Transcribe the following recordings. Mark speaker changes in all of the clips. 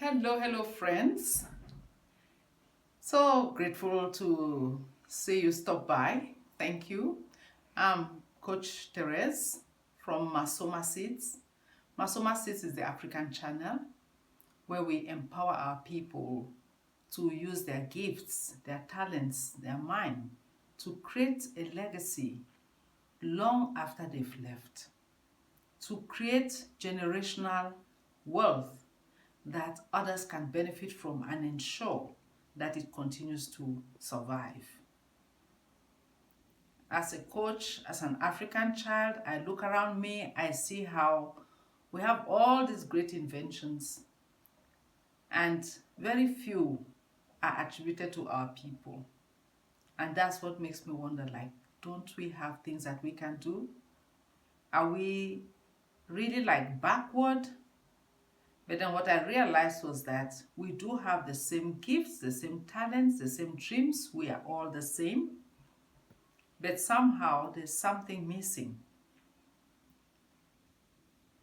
Speaker 1: Hello, friends. So grateful to see you stop by. Thank you. I'm Coach Therese from Masoma Seeds. Masoma Seeds is the African channel where we empower our people to use their gifts, their talents, their mind to create a legacy long after they've left, to create generational wealth that others can benefit from and ensure that it continues to survive. As a coach, as an African child, I look around me, I see how we have all these great inventions and very few are attributed to our people. And that's what makes me wonder, like, don't we have things that we can do? Are we really like backward? But then what I realized was that we do have the same gifts, the same talents, the same dreams. We are all the same. But somehow there's something missing.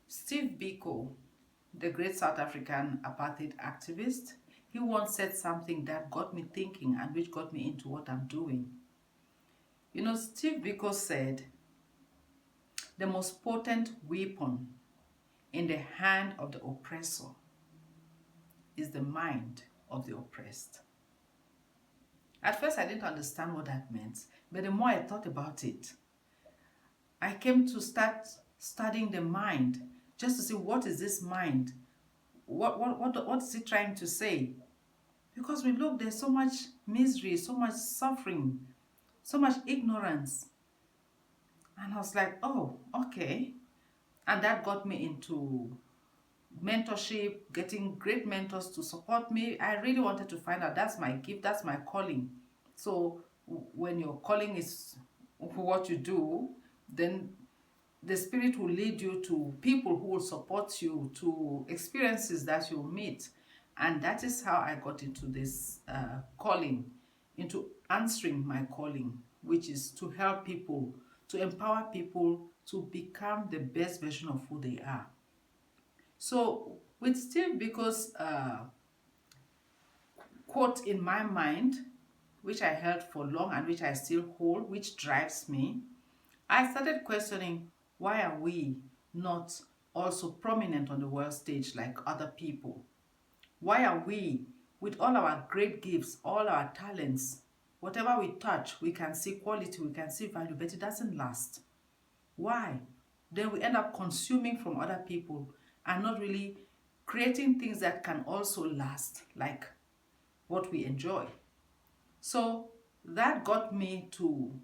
Speaker 1: Steve Biko, the great South African apartheid activist, he once said something that got me thinking and which got me into what I'm doing. You know, Steve Biko said, the most potent weapon in the hand of the oppressor is the mind of the oppressed. At first, I didn't understand what that meant, but the more I thought about it, I came to start studying the mind just to see what is this mind? What is it trying to say? Because we look, there's so much misery, so much suffering, so much ignorance. And I was like, oh, okay. And that got me into mentorship, getting great mentors to support me. I really wanted to find out, that's my gift, that's my calling. So when your calling is what you do, then the Spirit will lead you to people who will support you, to experiences that you'll meet. And that is how I got into this calling, into answering my calling, which is to help people, to empower people to become the best version of who they are. So with Steve Biko's quote in my mind, which I held for long and which I still hold, which drives me, I started questioning, why are we not also prominent on the world stage like other people? Why are we, with all our great gifts, all our talents, whatever we touch, we can see quality, we can see value, but it doesn't last? Why? Then we end up consuming from other people and not really creating things that can also last, like what we enjoy. So that got me to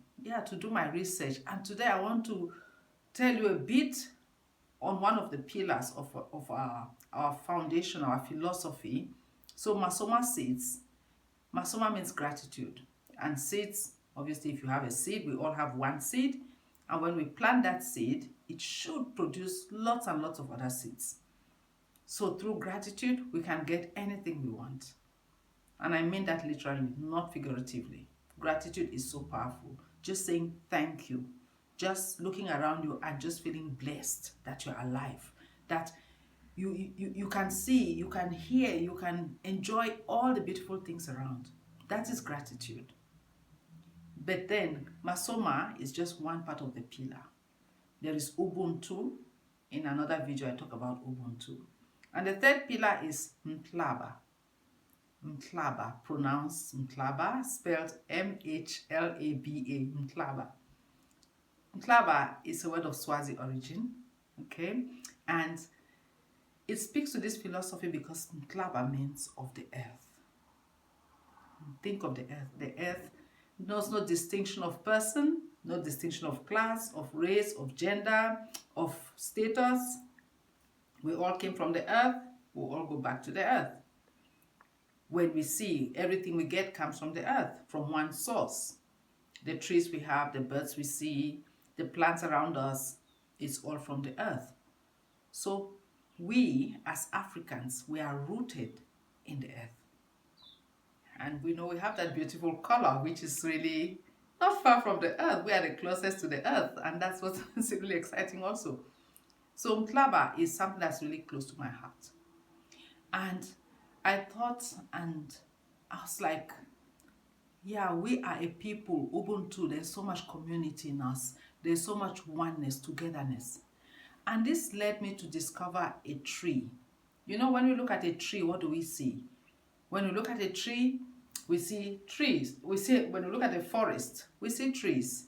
Speaker 1: do my research. And today I want to tell you a bit on one of the pillars of our foundation, our philosophy. So Masoma seeds. Masoma means gratitude. And seeds, obviously if you have a seed, we all have one seed. And when we plant that seed, it should produce lots and lots of other seeds. So through gratitude, we can get anything we want. And I mean that literally, not figuratively. Gratitude is so powerful. Just saying thank you. Just looking around you and just feeling blessed that you're alive. That you can see, you can hear, you can enjoy all the beautiful things around. That is gratitude. But then, Masoma is just one part of the pillar. There is Ubuntu. In another video, I talk about Ubuntu. And the third pillar is Mhlaba. Mhlaba, pronounced Mhlaba, spelled M-H-L-A-B-A, Mhlaba. Mhlaba is a word of Swazi origin, okay? And it speaks to this philosophy because Mhlaba means of the earth. Think of the earth. The earth knows no distinction of person, no distinction of class, of race, of gender, of status. We all came from the earth. We all go back to the earth. When we see, everything we get comes from the earth, from one source. The trees we have, the birds we see, the plants around us, it's all from the earth. So we, as Africans, we are rooted in the earth. And we know we have that beautiful color, which is really not far from the earth. We are the closest to the earth, and that's what's really exciting also. So Mhlaba is something that's really close to my heart. And I thought and I was like, yeah, we are a people, Ubuntu, there's so much community in us. There's so much oneness, togetherness. And this led me to discover a tree. You know, when we look at a tree, what do we see? When we look at a tree, we see trees. When we look at a forest, we see trees.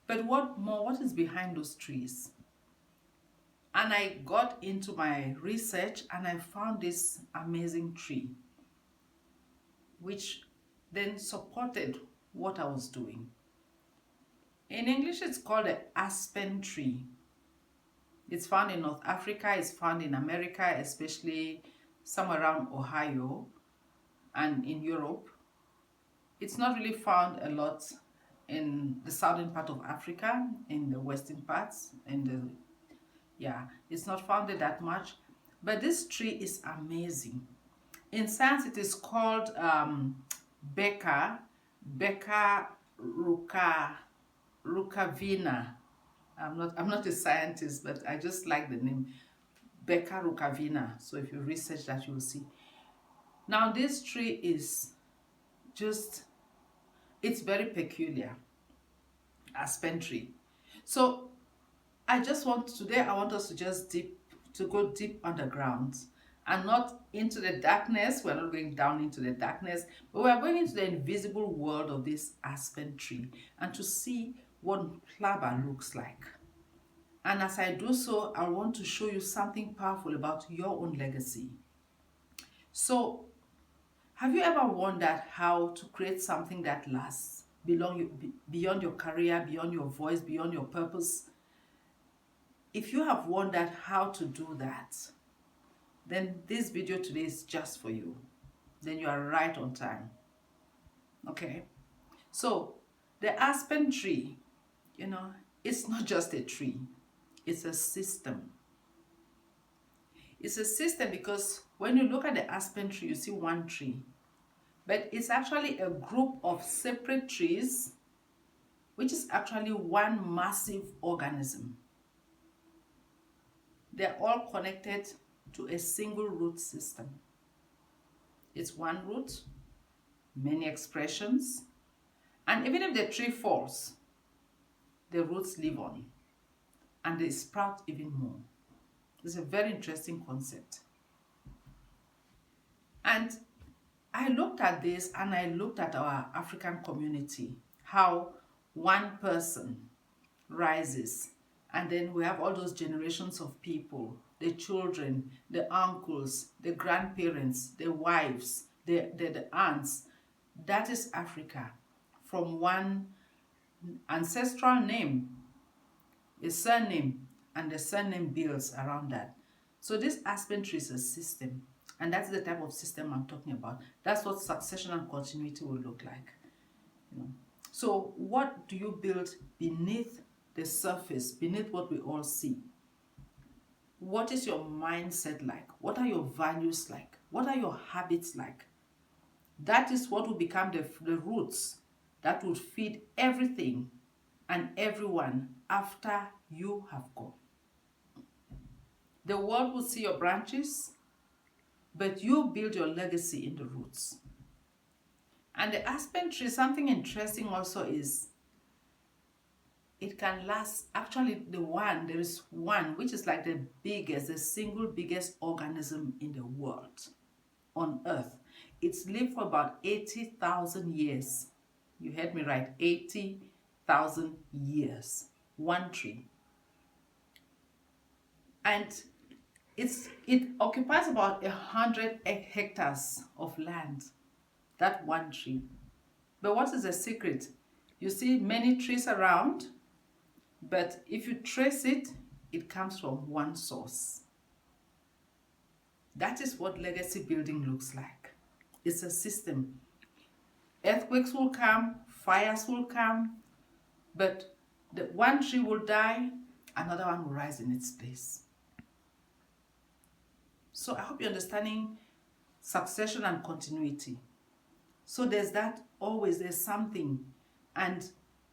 Speaker 1: But what is behind those trees? And I got into my research and I found this amazing tree, which then supported what I was doing. In English, it's called the aspen tree. It's found in North Africa, it's found in America, especially somewhere around Ohio, and in Europe. It's not really found a lot in the southern part of Africa, in the western parts, it's not found there that much. But this tree is amazing. In science, it is called Becca rucavina. I'm not a scientist, but I just like the name Becca rucavina. So if you research that, you will see. Now this tree is it's very peculiar, aspen tree. So I want us to just go deep underground and not into the darkness. We're not going down into the darkness, but we're going into the invisible world of this aspen tree and to see what Mhlaba looks like. And as I do so, I want to show you something powerful about your own legacy. So, have you ever wondered how to create something that lasts beyond your career, beyond your voice, beyond your purpose? If you have wondered how to do that, then this video today is just for you. Then you are right on time. Okay? So, the aspen tree, it's not just a tree. It's a system. It's a system because when you look at the aspen tree, you see one tree. But it's actually a group of separate trees, which is actually one massive organism. They're all connected to a single root system. It's one root, many expressions, and even if the tree falls, the roots live on and they sprout even more. It's a very interesting concept. And I looked at this and I looked at our African community, how one person rises, and then we have all those generations of people, the children, the uncles, the grandparents, the wives, the aunts. That is Africa. From one ancestral name, a surname, and the surname builds around that. So this aspen tree is a system, and that's the type of system I'm talking about. That's what succession and continuity will look like. So what do you build beneath the surface, beneath what we all see? What is your mindset like? What are your values like? What are your habits like? That is what will become the roots that will feed everything and everyone after you have gone. The world will see your branches, but you build your legacy in the roots. And the aspen tree, something interesting also is it can last. Actually, there is one which is like the single biggest organism in the world on earth. It's lived for about 80,000 years. You heard me right, 80,000 years. One tree. And it occupies about 100 hectares of land, that one tree. But what is the secret? You see many trees around, but if you trace it, it comes from one source. That is what legacy building looks like. It's a system. Earthquakes will come, fires will come, but the one tree will die, another one will rise in its place. So I hope you're understanding succession and continuity. So there's something, and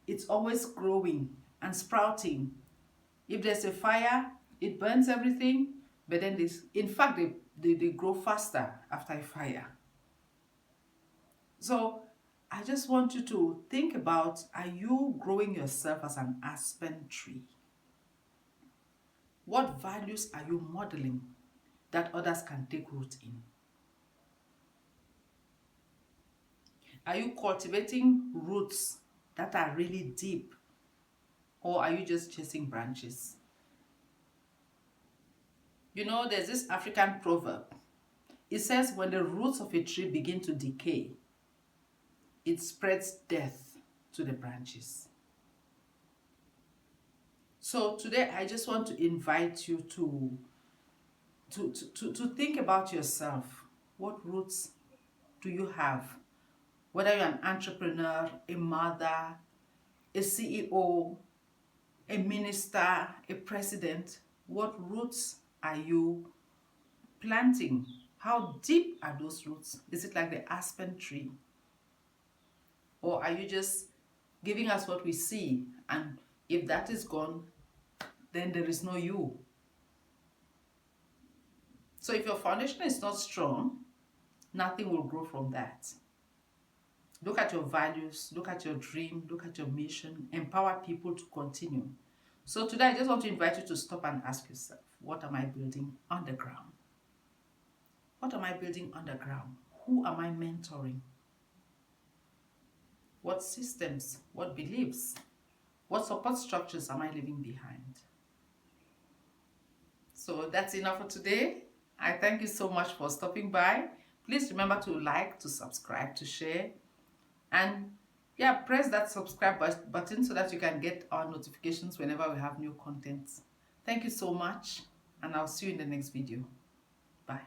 Speaker 1: it's always growing and sprouting. If there's a fire, it burns everything, but then in fact, they grow faster after a fire. So I just want you to think about, are you growing yourself as an aspen tree? What values are you modeling that others can take root in? Are you cultivating roots that are really deep, or are you just chasing branches? You know, there's this African proverb. It says, when the roots of a tree begin to decay, it spreads death to the branches. So today I just want to invite you to think about yourself. What roots do you have? Whether you're an entrepreneur, a mother, a CEO, a minister, a president, what roots are you planting? How deep are those roots? Is it like the aspen tree? Or are you just giving us what we see, and if that is gone, then there is no you? So if your foundation is not strong, nothing will grow from that. Look at your values, look at your dream, look at your mission, empower people to continue. So today I just want to invite you to stop and ask yourself, what am I building underground? What am I building underground? Who am I mentoring? What systems, what beliefs, what support structures am I leaving behind? So that's enough for today. I thank you so much for stopping by. Please remember to like, to subscribe, to share, and yeah, press that subscribe button so that you can get our notifications whenever we have new content. Thank you so much, and I'll see you in the next video. Bye.